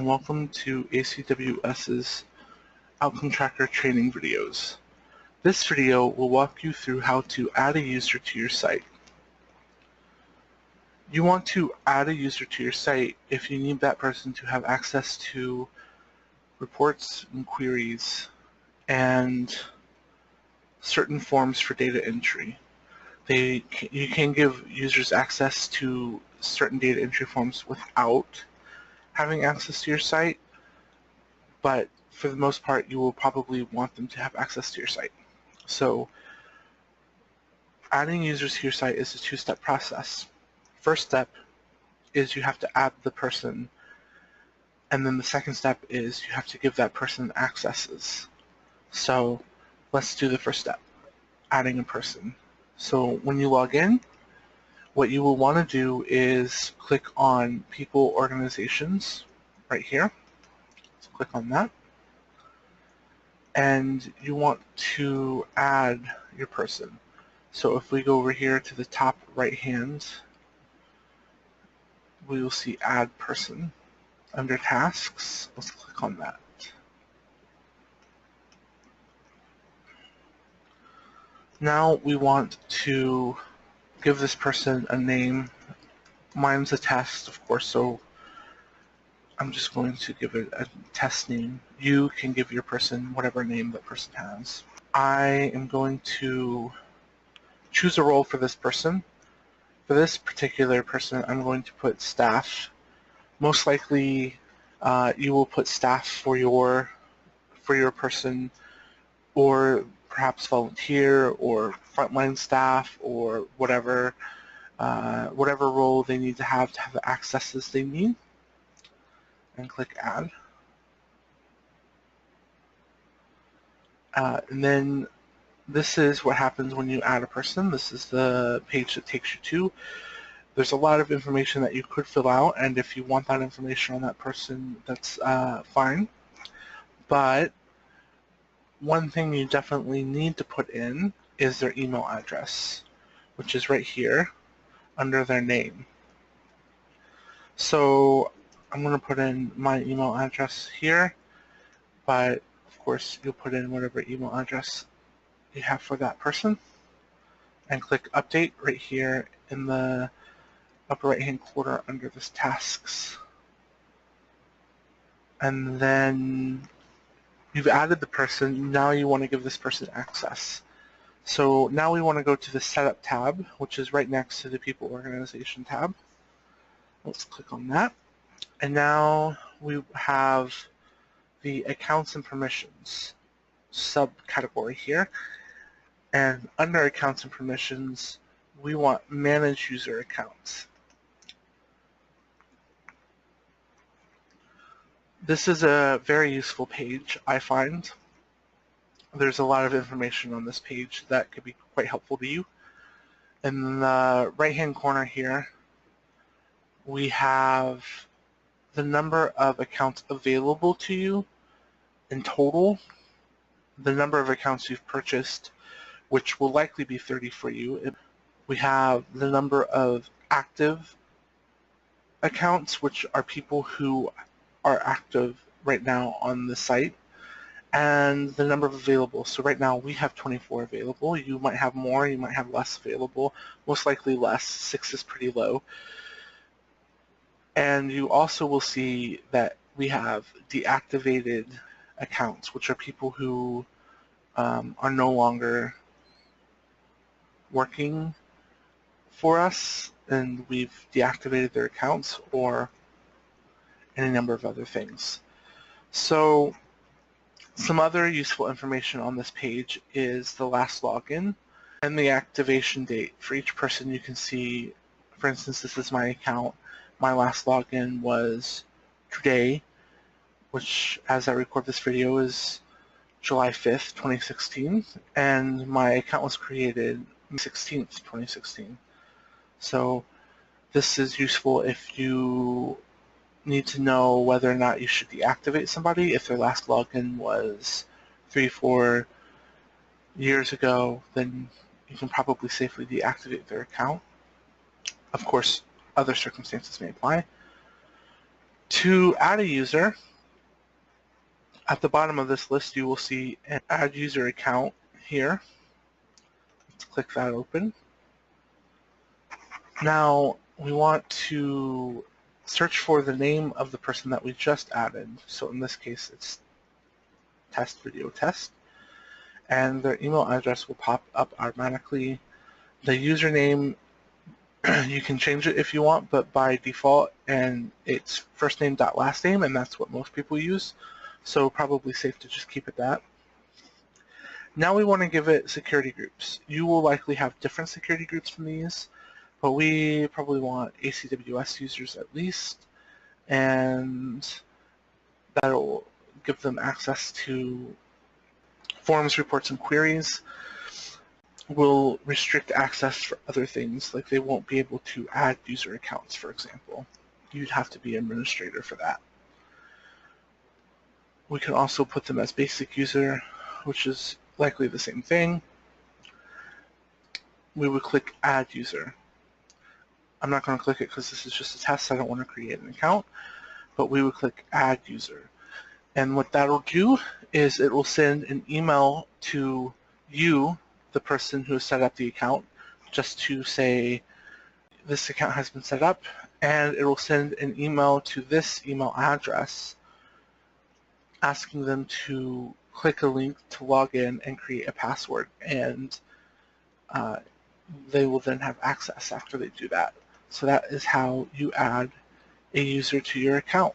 and welcome to ACWS's Outcome Tracker training videos. This video will walk you through how to add a user to your site. You want to add a user to your site if you need that person to have access to reports and queries and certain forms for data entry. You can give users access to certain data entry forms without having access to your site, but for the most part you will probably want them to have access to your site. So adding users to your site is a two-step process. First step is you have to add the person, and then the second step is you have to give that person accesses. So let's do the first step, adding a person. So when you log in, what you will want to do is click on People Organizations right here. So click on that. And you want to add your person. So if we go over here to the top right hand, we will see Add Person. Under Tasks, let's click on that. Now we want to give this person a name. Mine's a test, of course, so I'm just going to give it a test name. You can give your person whatever name that person has. I am going to choose a role for this person. For this particular person, I'm going to put staff. Most likely, you will put staff for your person, or perhaps volunteer, or frontline staff, or whatever role they need to have the accesses they need. And click Add. And then this is what happens when you add a person. This is the page that takes you to. There's a lot of information that you could fill out, and if you want that information on that person, that's fine. But one thing you definitely need to put in is their email address, which is right here under their name. So I'm going to put in my email address here, but of course you'll put in whatever email address you have for that person, and click Update right here in the upper right hand corner under this Tasks. And then you've added the person. Now you want to give this person access. So now we want to go to the Setup tab, which is right next to the People Organization tab. Let's click on that. And now we have the Accounts and Permissions subcategory here. And under Accounts and Permissions, we want Manage User Accounts. This is a very useful page, I find. There's a lot of information on this page that could be quite helpful to you. In the right-hand corner here, we have the number of accounts available to you in total, the number of accounts you've purchased, which will likely be 30 for you. We have the number of active accounts, which are people who are active right now on the site, and the number of available. So right now we have 24 available. You might have more, you might have less available, most likely less. 6 is pretty low. And you also will see that we have deactivated accounts, which are people who are no longer working for us, and we've deactivated their accounts, or any number of other things. So some other useful information on this page is the last login and the activation date. For each person you can see, for instance, this is my account. My last login was today, which as I record this video is July 5th, 2016, and my account was created May 16th, 2016. So this is useful if you need to know whether or not you should deactivate somebody. If their last login was 3-4 years ago, then you can probably safely deactivate their account. Of course, other circumstances may apply. To add a user, at the bottom of this list you will see an add user account here. Let's click that open. Now we want to search for the name of the person that we just added. So in this case it's test video test, and their email address will pop up automatically. The username, you can change it if you want, but by default, and it's first name dot last name, and that's what most people use, so probably safe to just keep it that. Now we want to give it security groups. You will likely have different security groups from these, but we probably want ACWS users at least, and that'll give them access to forms, reports, and queries. Will restrict access for other things, like they won't be able to add user accounts, for example. You'd have to be an administrator for that. We can also put them as basic user, which is likely the same thing. We would click add user. I'm not going to click it because this is just a test, so I don't want to create an account, but we would click add user. And what that'll do is it will send an email to you, the person who set up the account, just to say this account has been set up, and it will send an email to this email address asking them to click a link to log in and create a password, and they will then have access after they do that. So that is how you add a user to your account.